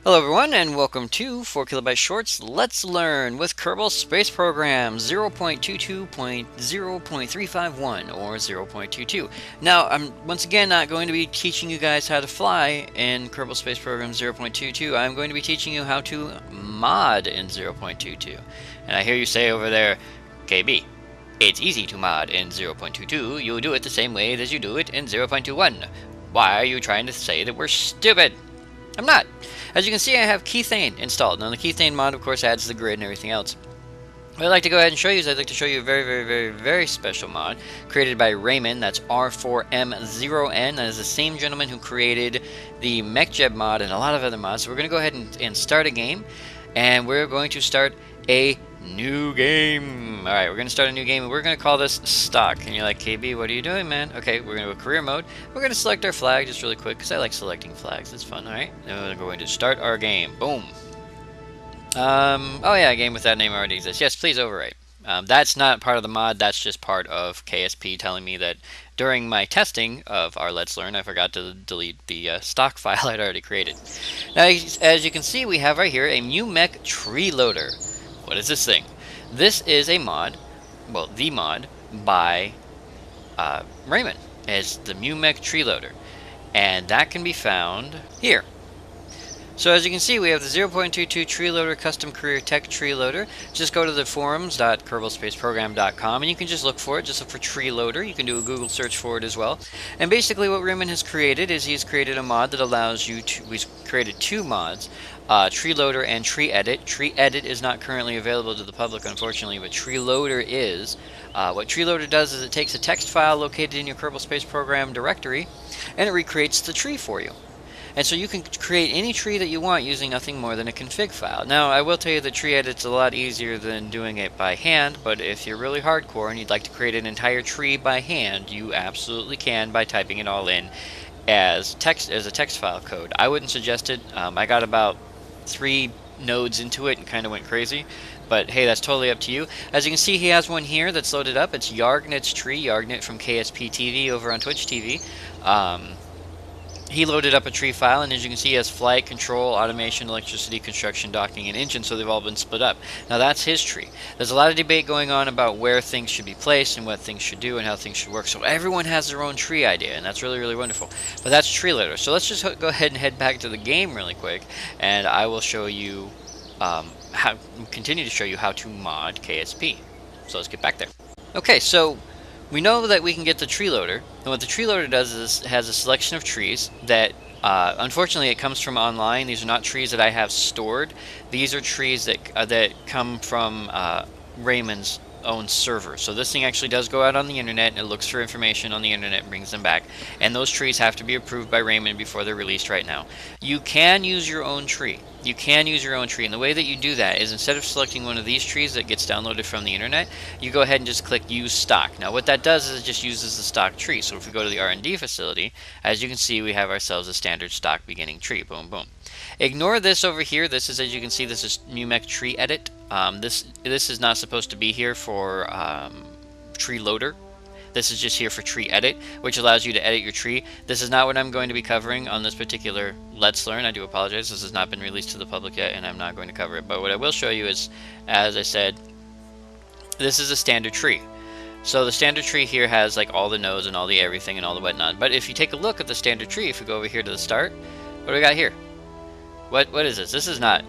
Hello everyone and welcome to 4 Kilobyte Shorts Let's Learn with Kerbal Space Program 0.22.0.351 or 0.22. Now I'm once again not going to be teaching you guys how to fly in Kerbal Space Program 0.22. I'm going to be teaching you how to mod in 0.22. And I hear you say over there, KB, it's easy to mod in 0.22. You'll do it the same way as you do it in 0.21. Why are you trying to say that we're stupid? I'm not. As you can see, I have Kethane installed. Now, the Kethane mod, of course, adds the grid and everything else. What I'd like to go ahead and show you is I'd like to show you a very special mod created by Raymond. That's R4M0N. That is the same gentleman who created the MechJeb mod and a lot of other mods. So we're going to go ahead and start a game. And we're going to start a new game. Alright, we're going to start a new game and we're going to call this Stock. And you're like, KB, what are you doing, man? Okay, we're going to go career mode. We're going to select our flag just really quick because I like selecting flags. It's fun, alright? Then we're going to start our game. Boom. Oh yeah, a game with that name already exists. Yes, please overwrite. That's not part of the mod, that's just part of KSP telling me that during my testing of our Let's Learn, I forgot to delete the stock file I'd already created. Now, as you can see, we have right here a MuMech tree loader. What is this thing? This is a mod, well, the mod by Raymond. It's the MuMech tree loader, and that can be found here. So as you can see, we have the 0.22 tree loader custom career tech tree loader. Just go to the forums.kerbalspaceprogram.com and you can just look for it. Just look for tree loader. You can do a Google search for it as well. And basically what Raymond has created is he's created a mod that allows you to, we've created two mods, tree loader and tree edit. Tree edit is not currently available to the public, unfortunately, but tree loader is. What tree loader does is it takes a text file located in your Kerbal Space Program directory and it recreates the tree for you. And so you can create any tree that you want using nothing more than a config file. Now, I will tell you the tree edit's a lot easier than doing it by hand, but if you're really hardcore and you'd like to create an entire tree by hand, you absolutely can by typing it all in as a text file code. I wouldn't suggest it. I got about 3 nodes into it and kind of went crazy. But hey, that's totally up to you. As you can see, he has one here that's loaded up. It's Yargnet's tree, Yargnet from KSP TV over on Twitch TV. He loaded up a tree file, and as you can see, he has flight, control, automation, electricity, construction, docking, and engine, so they've all been split up. Now that's his tree. There's a lot of debate going on about where things should be placed and what things should do and how things should work. So everyone has their own tree idea, and that's really wonderful. But that's tree loader. So let's just go ahead and head back to the game really quick, and I will show you continue to show you how to mod KSP. So let's get back there. Okay, so we know that we can get the tree loader, and what the tree loader does is has a selection of trees that, unfortunately, it comes from online. These are not trees that I have stored. These are trees that come from Raymond's own server. So this thing actually does go out on the internet, and it looks for information on the internet and brings them back. And those trees have to be approved by Raymond before they're released right now. You can use your own tree. You can use your own tree, and the way that you do that is instead of selecting one of these trees that gets downloaded from the internet, you go ahead and just click use stock. Now what that does is it just uses the stock tree. So if we go to the R&D facility, as you can see, we have ourselves a standard stock beginning tree. Boom, boom. Ignore this over here. This is, as you can see, this is MuMech tree edit. This is not supposed to be here for tree loader. This is just here for tree edit, which allows you to edit your tree. This is not what I'm going to be covering on this particular Let's Learn. I do apologize. This has not been released to the public yet, and I'm not going to cover it. But what I will show you is, as I said, this is a standard tree. So the standard tree here has like all the nodes and all the everything and all the whatnot. But if you take a look at the standard tree, if we go over here to the start, what do we got here? What is this? This is not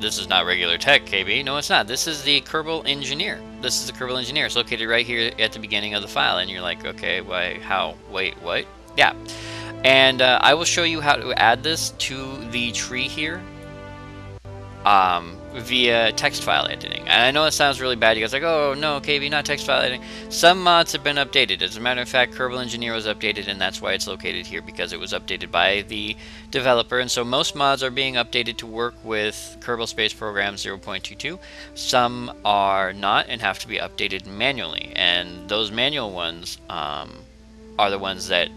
regular tech, KB. No, it's not. This is the Kerbal Engineer. This is the Kerbal Engineer. It's located right here at the beginning of the file, and you're like, okay, why? How? Wait, what? Yeah. And I will show you how to add this to the tree here via text file editing. And I know it sounds really bad. You guys are like, oh no, KB, not text file editing. Some mods have been updated. As a matter of fact, Kerbal Engineer was updated, and that's why it's located here, because it was updated by the developer. And so most mods are being updated to work with Kerbal Space Program 0.22. Some are not and have to be updated manually. And those manual ones are the ones that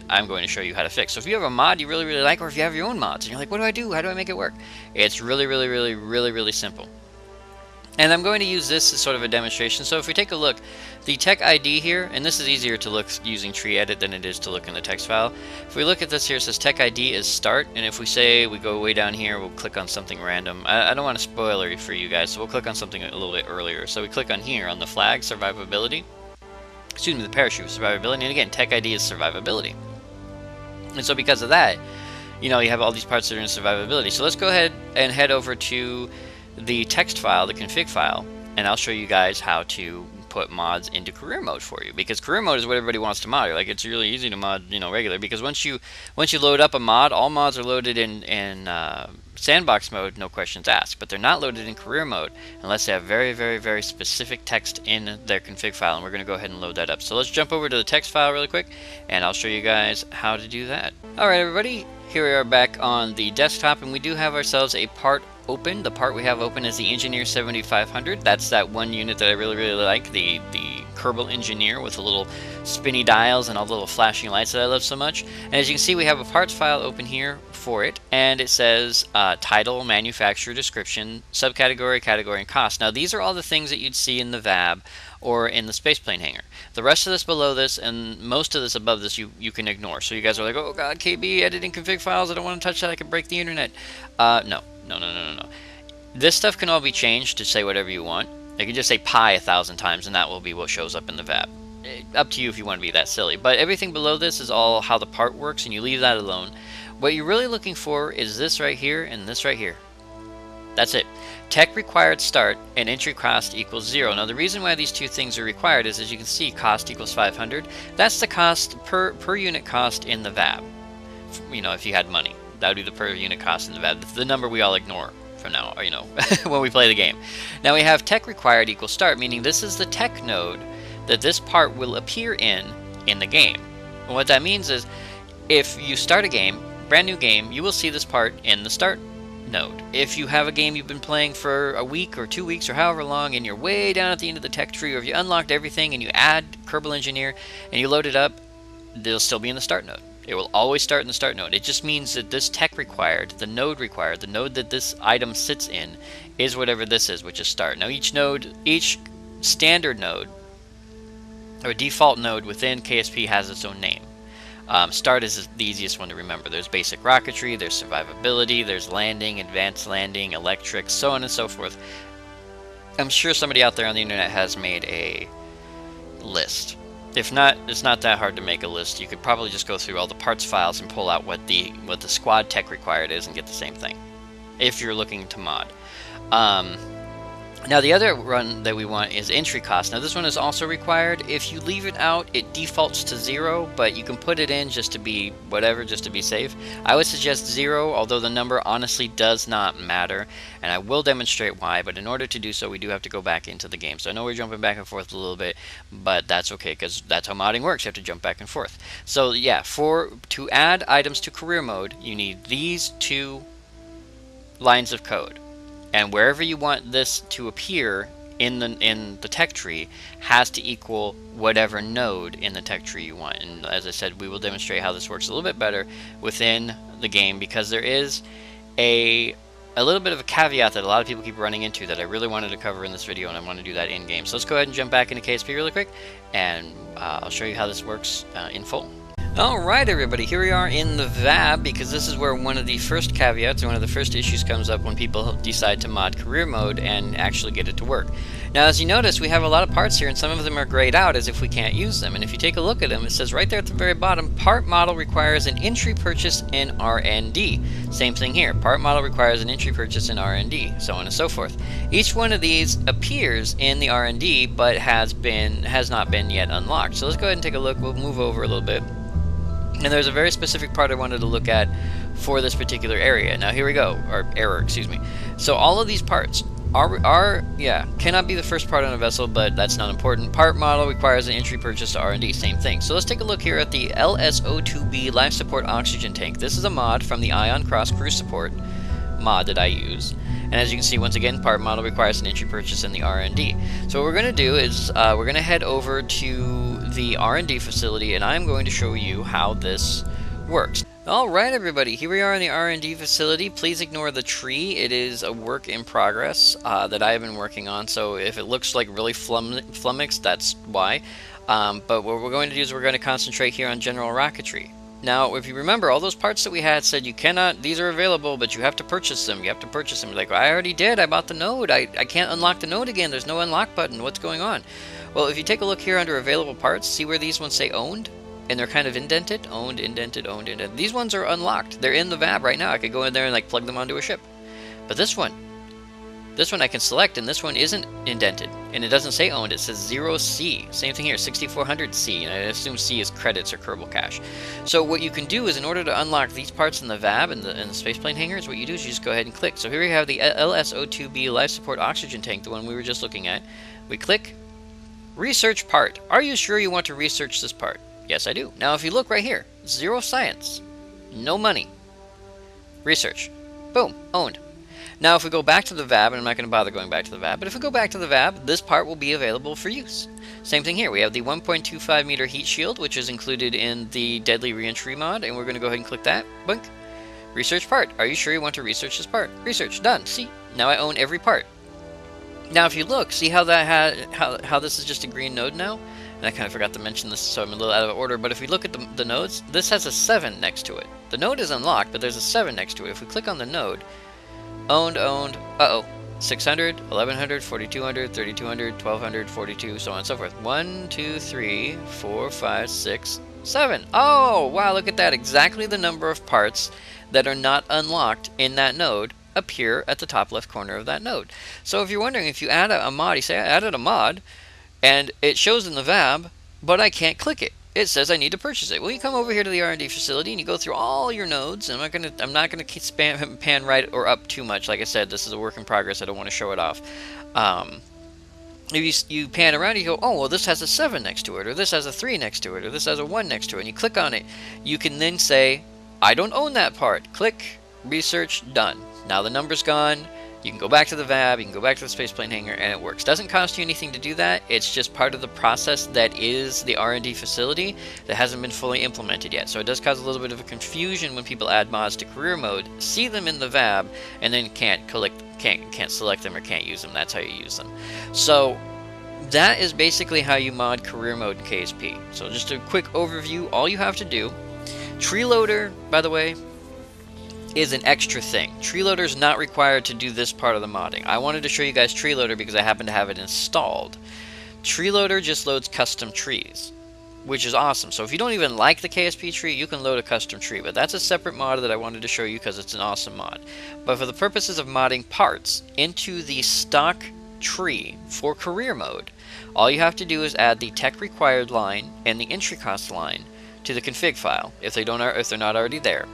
I'm going to show you how to fix. So if you have a mod you really like, or if you have your own mods and you're like, what do I do? How do I make it work? It's really simple. And I'm going to use this as sort of a demonstration. So if we take a look, the tech ID here, and this is easier to look using tree edit than it is to look in the text file. If we look at this here, it says tech ID is start, and if we say we go way down here, we'll click on something random. I don't want to spoiler for you guys, so we'll click on something a little bit earlier. So we click on here on the flag, survivability. Excuse me, the parachute, survivability, and again, tech ID is survivability. And so because of that, you know, you have all these parts that are in survivability. So let's go ahead and head over to the text file, the config file, and I'll show you guys how to put mods into career mode for you, because career mode is what everybody wants to mod. Like, it's really easy to mod, you know, regular, because once you load up a mod, all mods are loaded in sandbox mode, no questions asked, but they're not loaded in career mode unless they have very, very, very specific text in their config file, and we're going to go ahead and load that up. So let's jump over to the text file really quick, and I'll show you guys how to do that. Alright everybody, here we are back on the desktop, and we do have ourselves a part open. The part we have open is the Engineer 7500. That's that one unit that I really, really like, the Kerbal Engineer with the little spinny dials and all the little flashing lights that I love so much. And as you can see, we have a parts file open here for it, and it says title, manufacturer, description, subcategory, category, and cost. Now these are all the things that you'd see in the VAB or in the spaceplane hangar. The rest of this below this and most of this above this you can ignore. So you guys are like, oh god, KB, editing config files, I don't want to touch that, I can break the internet. No. This stuff can all be changed to say whatever you want. You can just say pi 1,000 times and that will be what shows up in the VAB. Up to you if you want to be that silly. But everything below this is all how the part works, and you leave that alone. What you're really looking for is this right here and this right here. That's it. Tech required start and entry cost equals 0. Now the reason why these two things are required is, as you can see, cost equals 500. That's the cost per unit cost in the VAB. You know, if you had money, that would be the per unit cost in the VAB. The number we all ignore from now, you know, when we play the game. Now we have tech required equals start, meaning this is the tech node that this part will appear in the game. And what that means is, if you start a game, brand new game, you will see this part in the start node. If you have a game you've been playing for a week or 2 weeks or however long, and you're way down at the end of the tech tree, or if you unlocked everything and you add Kerbal Engineer and you load it up, they'll still be in the start node. It will always start in the start node. It just means that this tech required, the node that this item sits in, is whatever this is, which is start. Now each standard node or default node within KSP has its own name. Start is the easiest one to remember. There's basic rocketry, there's survivability, there's landing, advanced landing, electric, so on and so forth. I'm sure somebody out there on the internet has made a list. If not, it's not that hard to make a list. You could probably just go through all the parts files and pull out what the squad tech required is and get the same thing, if you're looking to mod. Now the other run that we want is entry cost. Now this one is also required. If you leave it out, it defaults to 0, but you can put it in just to be whatever, just to be safe. I would suggest 0, although the number honestly does not matter, and I will demonstrate why, but in order to do so, we do have to go back into the game. So I know we're jumping back and forth a little bit, but that's okay, because that's how modding works. You have to jump back and forth. So yeah, to add items to career mode, you need these two lines of code. And wherever you want this to appear in the tech tree has to equal whatever node in the tech tree you want. And as I said, we will demonstrate how this works a little bit better within the game, because there is a little bit of a caveat that a lot of people keep running into that I really wanted to cover in this video, and I want to do that in game. So let's go ahead and jump back into KSP really quick, and I'll show you how this works in full. Alright everybody, here we are in the VAB, because this is where one of the first caveats and one of the first issues comes up when people decide to mod career mode and actually get it to work. Now as you notice, we have a lot of parts here, and some of them are grayed out as if we can't use them. And if you take a look at them, it says right there at the very bottom, part model requires an entry purchase in R&D. Same thing here, part model requires an entry purchase in R&D, so on and so forth. Each one of these appears in the R&D, but has not been yet unlocked. So let's go ahead and take a look. We'll move over a little bit. And there's a very specific part I wanted to look at for this particular area. Now here we go, or error, excuse me. So all of these parts cannot be the first part on a vessel, but that's not important. Part model requires an entry purchase to R&D, same thing. So let's take a look here at the LSO2B life support oxygen tank. This is a mod from the Ion Cross Crew Support mod that I use. And as you can see, once again, part model requires an entry purchase in the R&D. So what we're going to do is we're going to head over to the R&D facility, and I'm going to show you how this works. Alright everybody, here we are in the R&D facility. Please ignore the tree. It is a work in progress that I have been working on, so if it looks like really flummoxed, that's why. But what we're going to do is we're going to concentrate here on general rocketry. Now, if you remember, all those parts that we had said you cannot, these are available, but you have to purchase them. You have to purchase them. Like, I already did. I bought the node. I can't unlock the node again. There's no unlock button. What's going on? Well, if you take a look here under available parts, see where these ones say owned? And they're kind of indented. Owned, indented, owned, indented. These ones are unlocked. They're in the VAB right now. I could go in there and like plug them onto a ship. But this one I can select, and this one isn't indented. And it doesn't say owned, it says 0C. Same thing here, 6400C, and I assume C is credits or Kerbal cache. So what you can do is, in order to unlock these parts in the VAB and the spaceplane hangars, what you do is you just go ahead and click. So here we have the LSO2B life support oxygen tank, the one we were just looking at. We click, research part. Are you sure you want to research this part? Yes, I do. Now if you look right here, 0 science, no money, research, boom, owned. Now if we go back to the VAB, and I'm not going to bother going back to the VAB, but if we go back to the VAB, this part will be available for use. Same thing here, we have the 1.25 meter heat shield, which is included in the deadly reentry mod, and we're going to go ahead and click that, boink. Research part, are you sure you want to research this part? Research, done, see, now I own every part. Now if you look, see how that how this is just a green node now? And I kind of forgot to mention this, so I'm a little out of order, but if we look at the nodes, this has a 7 next to it. The node is unlocked, but there's a 7 next to it. If we click on the node, owned, uh-oh, 600, 1100, 4200, 3200, 1200, 42, so on and so forth. 1, 2, 3, 4, 5, 6, 7. Oh, wow, look at that. Exactly the number of parts that are not unlocked in that node appear at the top left corner of that node. So if you're wondering, if you add a mod, you say, I added a mod, and it shows in the VAB, but I can't click it. It says I need to purchase it. Well, you come over here to the R&D facility and you go through all your nodes. And I'm not gonna pan right or up too much. Like I said, this is a work in progress. I don't want to show it off. If you pan around, you go, oh well, this has a 7 next to it, or this has a 3 next to it, or this has a 1 next to it. And you click on it. You can then say, I don't own that part. Click, research, done. Now the number's gone. You can go back to the VAB, you can go back to the spaceplane hangar, and it works. Doesn't cost you anything to do that. It's just part of the process that is the R&D facility that hasn't been fully implemented yet. So it does cause a little bit of a confusion when people add mods to career mode, see them in the VAB, and then can't select them or can't use them. That's how you use them. So that is basically how you mod career mode in KSP. So just a quick overview. All you have to do, tree loader, by the way, is an extra thing. Tree Loader is not required to do this part of the modding. I wanted to show you guys Tree Loader because I happen to have it installed. Tree Loader just loads custom trees, which is awesome. So if you don't even like the KSP tree, you can load a custom tree, but that's a separate mod that I wanted to show you because it's an awesome mod. But for the purposes of modding parts into the stock tree for career mode, all you have to do is add the tech required line and the entry cost line to the config file if they're not already there.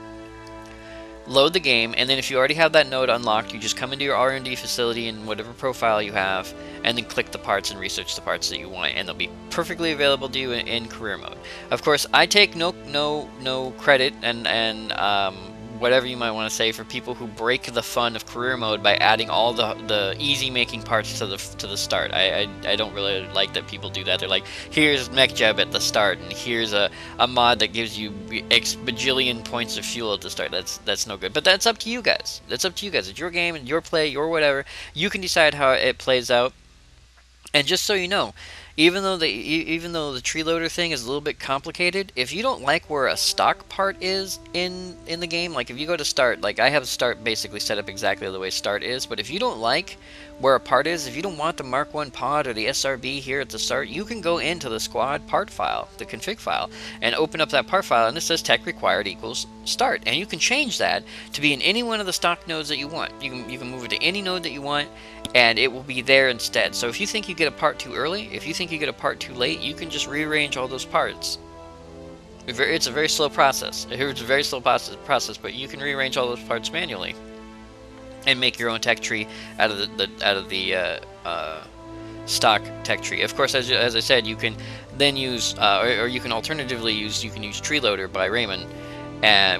Load the game, and then if you already have that node unlocked, you just come into your R&D facility in whatever profile you have, and then click the parts and research the parts that you want, and they'll be perfectly available to you in career mode. Of course, I take no credit and whatever you might want to say for people who break the fun of career mode by adding all the easy making parts to the start. I don't really like that people do that. They're like, here's MechJeb at the start, and here's a mod that gives you X bajillion points of fuel at the start. That's no good. But that's up to you guys. That's up to you guys. It's your game and your play, your whatever. You can decide how it plays out. And just so you know, even though the tree loader thing is a little bit complicated, if you don't like where a stock part is in the game, like if you go to start, like I have start basically set up exactly the way start is, but if you don't like where a part is, if you don't want the Mark 1 pod or the SRB here at the start, you can go into the squad part file, the config file, and open up that part file, and it says tech required equals start, and you can change that to be in any one of the stock nodes that you want. You can move it to any node that you want, and it will be there instead. So if you think you get a part too early, if you think you get a part too late, you can just rearrange all those parts. It's a very slow process. It's a very slow process, but you can rearrange all those parts manually and make your own tech tree out of the stock tech tree. Of course, as I said, you can then use, or you can alternatively use, Tree Loader by Raymond,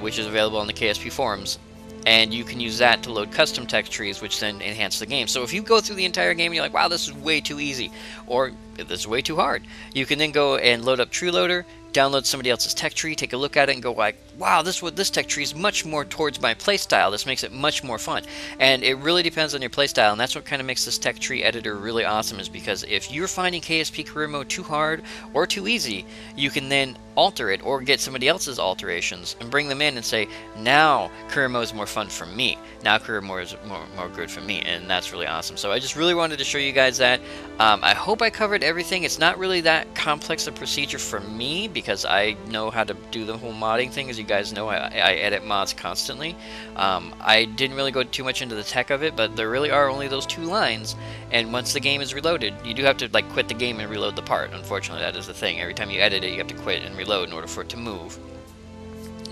which is available on the KSP forums. And you can use that to load custom tech trees, which then enhance the game. So if you go through the entire game and you're like, wow, this is way too easy, or this is way too hard, you can then go and load up Tree Loader, download somebody else's tech tree, take a look at it, and go like, wow, this tech tree is much more towards my playstyle. This makes it much more fun. And it really depends on your playstyle, and that's what kind of makes this tech tree editor really awesome, is because if you're finding KSP career mode too hard or too easy, you can then alter it or get somebody else's alterations and bring them in and say, now career mode is more fun for me. Now career mode is more good for me, and that's really awesome. So I just really wanted to show you guys that. I hope I covered everything. It's not really that complex a procedure for me because I know how to do the whole modding thing. As you guys know, I edit mods constantly. I didn't really go too much into the tech of it, but there really are only those 2 lines, and once the game is reloaded, you do have to like quit the game and reload the part. Unfortunately, that is the thing. Every time you edit it, you have to quit and reload in order for it to move.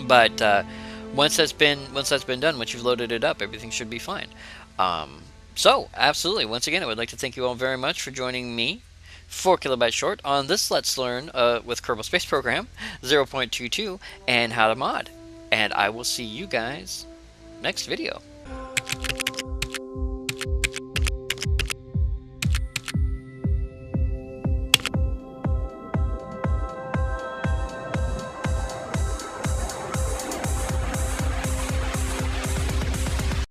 But once that's been done, once you've loaded it up, everything should be fine. So absolutely, once again, I would like to thank you all very much for joining me, 4 kilobytes short, on this Let's Learn with Kerbal Space Program 0.22 and how to mod. And I will see you guys next video.